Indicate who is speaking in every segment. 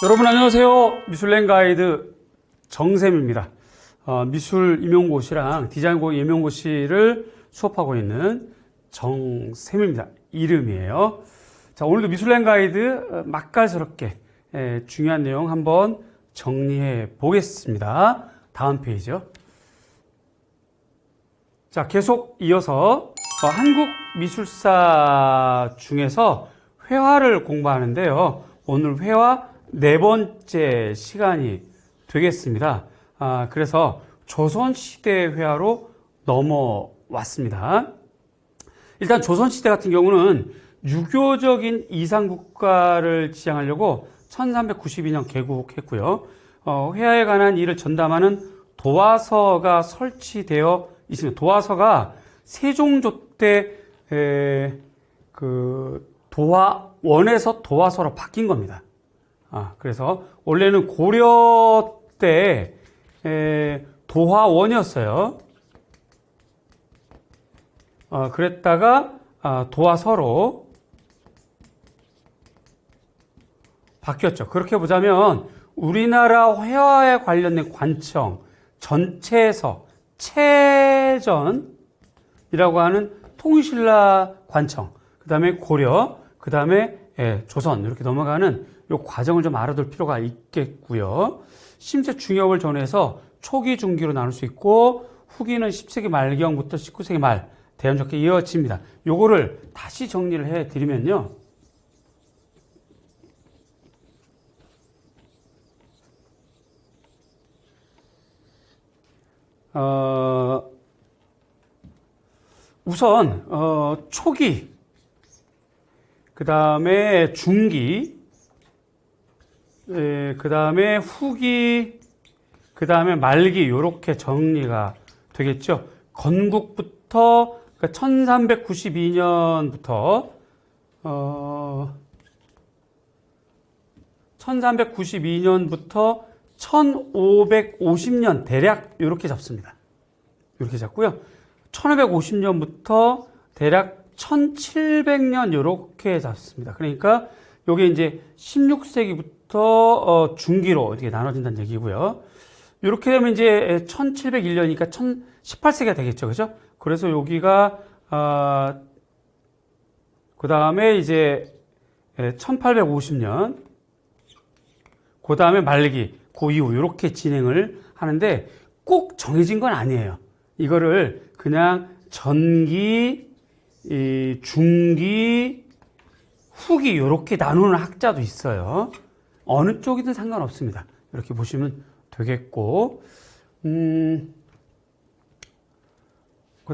Speaker 1: 여러분 안녕하세요. 미술랭 가이드 정쌤입니다. 미술 임용고시랑 디자인 임용고시를 수업하고 있는 정쌤입니다. 이름이에요. 자, 오늘도 미술랭 가이드 맛깔스럽게 중요한 내용 한번 정리해 보겠습니다. 다음 페이지요. 자, 계속 이어서 한국 미술사 중에서 회화를 공부하는데요. 오늘 회화 네 번째 시간이 되겠습니다. 그래서 조선시대 회화로 넘어왔습니다. 일단 조선시대 같은 경우는 유교적인 이상국가를 지향하려고 1392년 개국했고요. 회화에 관한 일을 전담하는 도화서가 설치되어 있습니다. 도화서가 세종조 때 도화원에서 도화서로 바뀐 겁니다. 그래서 원래는 고려 때 도화원이었어요. 그랬다가 도화서로 바뀌었죠. 그렇게 보자면 우리나라 회화에 관련된 관청 전체에서 최전이라고 하는 통일신라 관청, 그 다음에 고려, 그 다음에 조선 이렇게 넘어가는 이 과정을 좀 알아둘 필요가 있겠고요. 심세 중엽을 전해서 초기, 중기로 나눌 수 있고 후기는 10세기 말경부터 19세기 말 대연적게 이어집니다. 요거를 다시 정리를 해드리면요. 우선 초기, 그 다음에 중기, 그 다음에 후기, 그 다음에 말기 이렇게 정리가 되겠죠. 건국부터 그러니까 1392년부터 1550년 대략 이렇게 잡습니다. 이렇게 잡고요. 1550년부터 대략 1700년 이렇게 잡습니다. 그러니까 이게 이제 16세기부터 중기로 이렇게 나눠진다는 얘기고요. 이렇게 되면 이제 1701년이니까 18세기가 되겠죠. 그죠? 그래서 여기가 그 다음에 이제 1850년, 그 다음에 말기, 그 이후 이렇게 진행을 하는데 꼭 정해진 건 아니에요. 이거를 그냥 전기, 중기, 후기 이렇게 나누는 학자도 있어요. 어느 쪽이든 상관없습니다. 이렇게 보시면 되겠고, 그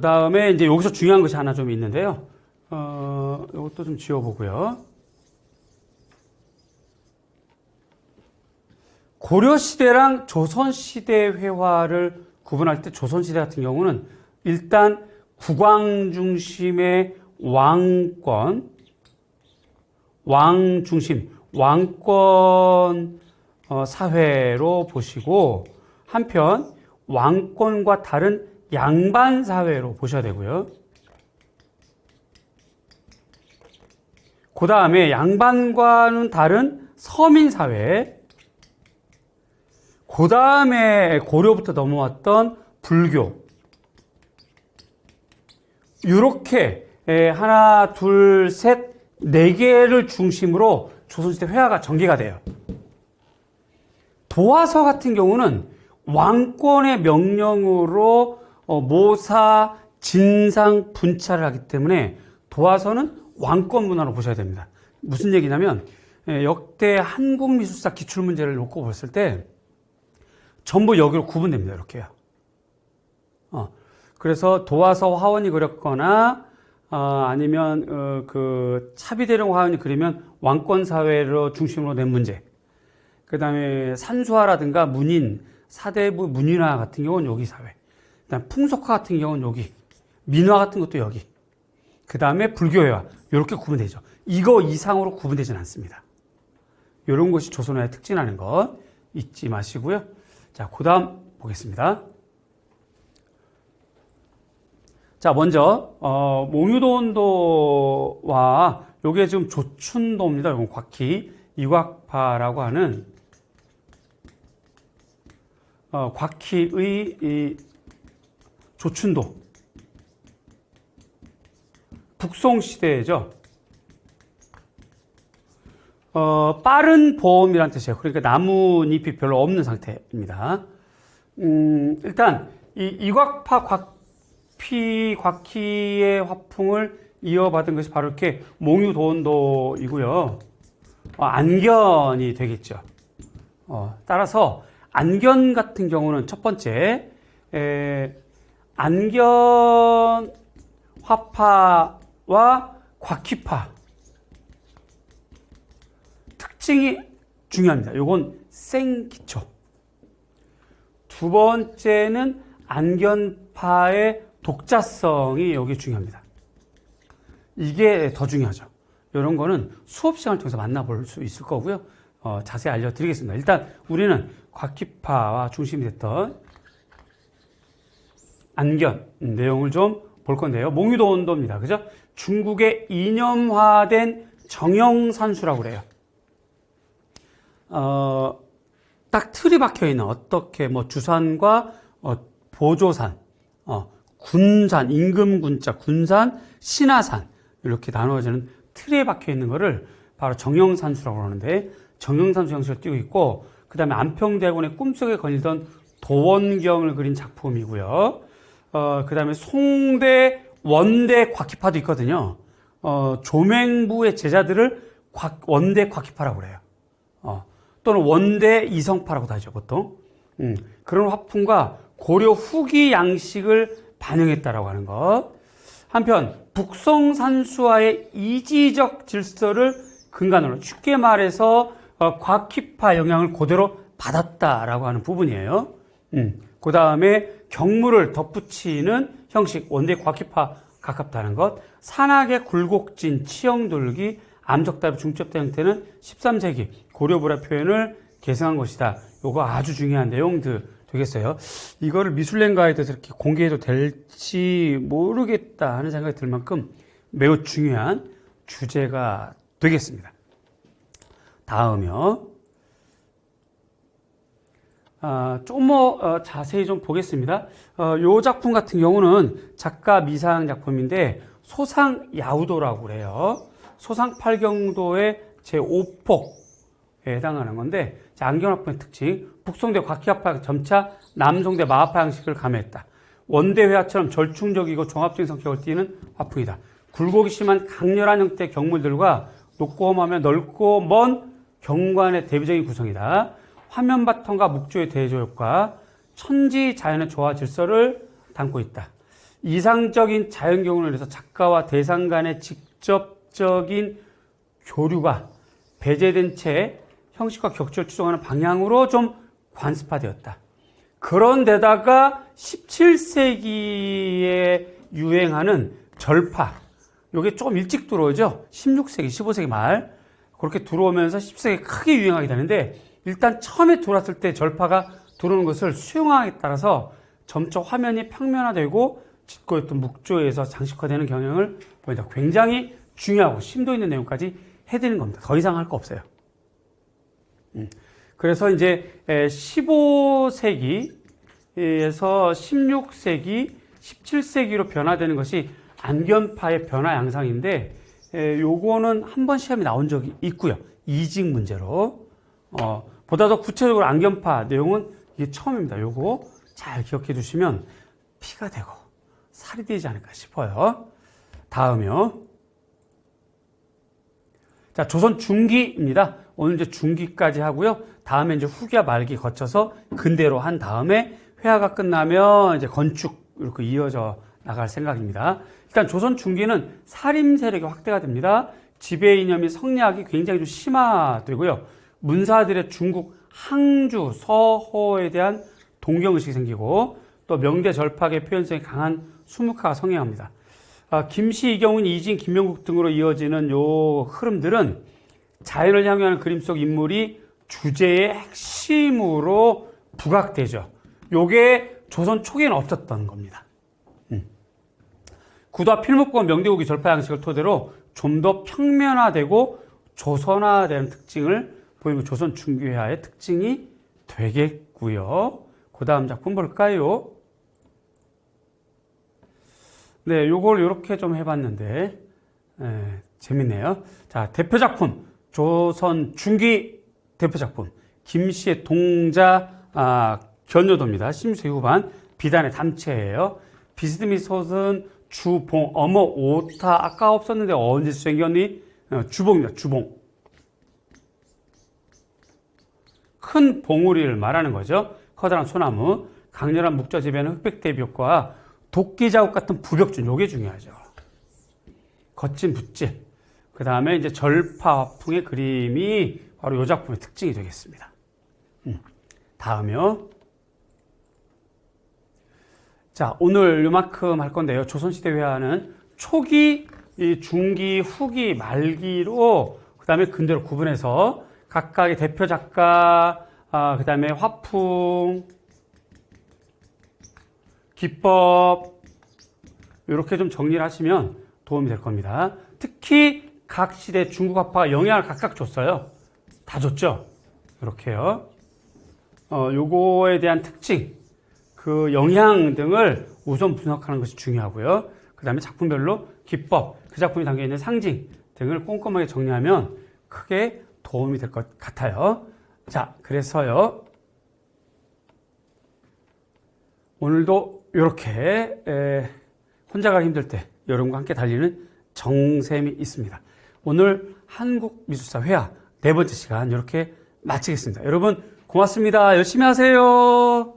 Speaker 1: 다음에 이제 여기서 중요한 것이 하나 좀 있는데요. 이것도 좀 지워보고요. 고려시대랑 조선시대 회화를 구분할 때 조선시대 같은 경우는 일단 국왕 중심의 왕권, 왕 중심, 왕권 사회로 보시고 한편 왕권과 다른 양반 사회로 보셔야 되고요. 그 다음에 양반과는 다른 서민 사회, 그 다음에 고려부터 넘어왔던 불교, 이렇게 하나, 둘, 셋, 네 개를 중심으로 조선시대 회화가 전개가 돼요. 도화서 같은 경우는 왕권의 명령으로 모사, 진상, 분차를 하기 때문에 도화서는 왕권 문화로 보셔야 됩니다. 무슨 얘기냐면 역대 한국 미술사 기출문제를 놓고 봤을 때 전부 여기로 구분됩니다. 이렇게요. 그래서 도화서 화원이 그렸거나 아니면 그 차비대령 화원이 그리면 왕권 사회로 중심으로 낸 문제. 그 다음에 산수화라든가 문인, 사대부 문인화 같은 경우는 여기 사회. 그다음 풍속화 같은 경우는 여기. 민화 같은 것도 여기. 그 다음에 불교회화. 이렇게 구분되죠. 이거 이상으로 구분되지는 않습니다. 이런 것이 조선화의 특징하는 것 잊지 마시고요. 자, 그 다음 보겠습니다. 자, 먼저 몽유도원도와 요게 지금 조춘도입니다. 이건 곽희 이곽파라고 하는 곽희의 이 조춘도 북송시대죠. 빠른 봄이란 뜻이에요. 그러니까 나뭇잎이 별로 없는 상태입니다. 일단 이 이곽파 곽희의 화풍을 이어받은 것이 바로 이렇게 몽유도원도이고요. 안견이 되겠죠. 따라서 안견 같은 경우는 첫 번째 안견 화파와 곽희파 특징이 중요합니다. 요건 생기초. 두 번째는 안견파의 독자성이 여기 중요합니다. 이게 더 중요하죠. 이런 거는 수업 시간을 통해서 만나볼 수 있을 거고요. 자세히 알려드리겠습니다. 일단 우리는 곽희파와 중심이 됐던 안견 내용을 좀 볼 건데요. 몽유도원도입니다. 그죠? 중국의 이념화된 정형산수라고 그래요. 딱 틀이 박혀 있는 어떻게 뭐 주산과 보조산, 군산, 임금군자, 군산, 신하산 이렇게 나누어지는 틀에 박혀 있는 거를 바로 정형산수라고 하는데 정형산수 형식을 띄고 있고 그 다음에 안평대군의 꿈속에 거닐던 도원경을 그린 작품이고요. 그 다음에 송대, 원대 곽희파도 있거든요. 조맹부의 제자들을 원대 곽희파라고 그래요. 또는 원대 이성파라고도 하죠, 보통. 그런 화풍과 고려 후기 양식을 반영했다라고 하는 것. 한편 북송산수와의 이지적 질서를 근간으로 쉽게 말해서 곽희파 영향을 그대로 받았다라고 하는 부분이에요. 그 다음에 경무를 덧붙이는 형식, 원대 곽희파 가깝다는 것. 산악의 굴곡진, 치형돌기, 암석답의 중첩대 형태는 13세기 고려불화 표현을 계승한 것이다. 요거 아주 중요한 내용들 되겠어요. 이거를 미술랭가에 대해서 이렇게 공개해도 될지 모르겠다 하는 생각이 들 만큼 매우 중요한 주제가 되겠습니다. 다음이요. 좀 자세히 좀 보겠습니다. 요 작품 같은 경우는 작가 미상 작품인데 소상야우도라고 그래요. 소상팔경도의 제5폭에 해당하는 건데 안견화풍의 특징, 북송대 곽희파 점차 남송대 마하파 양식을 가미했다. 원대회화처럼 절충적이고 종합적인 성격을 띠는 화풍이다. 굴곡이 심한 강렬한 형태의 경물들과 높고 험하며 넓고 먼 경관의 대비적인 구성이다. 화면 바탕과 묵조의 대조효과, 천지 자연의 조화 질서를 담고 있다. 이상적인 자연 경우를 위해서 작가와 대상 간의 직접적인 교류가 배제된 채 형식과 격조를 추정하는 방향으로 좀 관습화되었다. 그런데다가 17세기에 유행하는 절파, 이게 조금 일찍 들어오죠. 16세기, 15세기 말 그렇게 들어오면서 10세기 크게 유행하게 되는데 일단 처음에 들어왔을 때 절파가 들어오는 것을 수용하기에 따라서 점차 화면이 평면화되고 짙고 있던 묵조에서 장식화되는 경향을 보인다. 굉장히 중요하고 심도 있는 내용까지 해드리는 겁니다. 더 이상 할 거 없어요. 그래서 이제 15세기에서 16세기, 17세기로 변화되는 것이 안견파의 변화 양상인데 요거는 한 번 시험이 나온 적이 있고요. 이직 문제로. 보다 더 구체적으로 안견파 내용은 이게 처음입니다. 요거 잘 기억해 두시면 피가 되고 살이 되지 않을까 싶어요. 다음이요. 자, 조선 중기입니다. 오늘 이제 중기까지 하고요. 다음에 이제 후기와 말기 거쳐서 근대로 한 다음에 회화가 끝나면 이제 건축 이렇게 이어져 나갈 생각입니다. 일단 조선 중기는 살림 세력이 확대가 됩니다. 지배 이념이 성리학이 굉장히 좀 심화되고요. 문사들의 중국 항주, 서호에 대한 동경의식이 생기고 또 명대 절팍의 표현성이 강한 수묵화가 성행합니다. 김씨, 이경훈, 이진, 김명국 등으로 이어지는 요 흐름들은 자연을 향유하는 그림 속 인물이 주제의 핵심으로 부각되죠. 요게 조선 초기에는 없었던 겁니다. 구도와 필목과 명대국의 절파 양식을 토대로 좀 더 평면화되고 조선화되는 특징을 보이는 조선 중기회화의 특징이 되겠고요. 그 다음 작품 볼까요? 네, 요걸 이렇게 좀 해봤는데, 재밌네요. 자, 대표 작품. 조선 중기 대표 작품. 김씨의 동자, 견요도입니다. 심수의 후반. 비단의 담체예요. 비스듬히솥은 주봉, 어머, 오타. 아까 없었는데 언제 생겼니? 주봉입니다. 주봉. 큰 봉우리를 말하는 거죠. 커다란 소나무, 강렬한 묵저지배는 흑백대비 효과, 도끼 자국 같은 부벽준, 요게 중요하죠. 거친 붓질. 그 다음에 이제 절파풍의 그림이 바로 요 작품의 특징이 되겠습니다. 다음이요. 자, 오늘 요만큼 할 건데요. 조선시대 회화는 초기, 중기, 후기, 말기로 그 다음에 근대로 구분해서 각각의 대표 작가, 그 다음에 화풍, 기법, 이렇게 좀 정리를 하시면 도움이 될 겁니다. 특히 각 시대 중국 화파가 영향을 각각 줬어요. 다 줬죠? 이렇게요. 요거에 대한 특징, 그 영향 등을 우선 분석하는 것이 중요하고요. 그 다음에 작품별로 기법, 그 작품이 담겨있는 상징 등을 꼼꼼하게 정리하면 크게 도움이 될 것 같아요. 자, 그래서요. 오늘도 이렇게 혼자 가기 힘들 때 여러분과 함께 달리는 정샘이 있습니다. 오늘 한국미술사 회화 4번째 시간 이렇게 마치겠습니다. 여러분 고맙습니다. 열심히 하세요.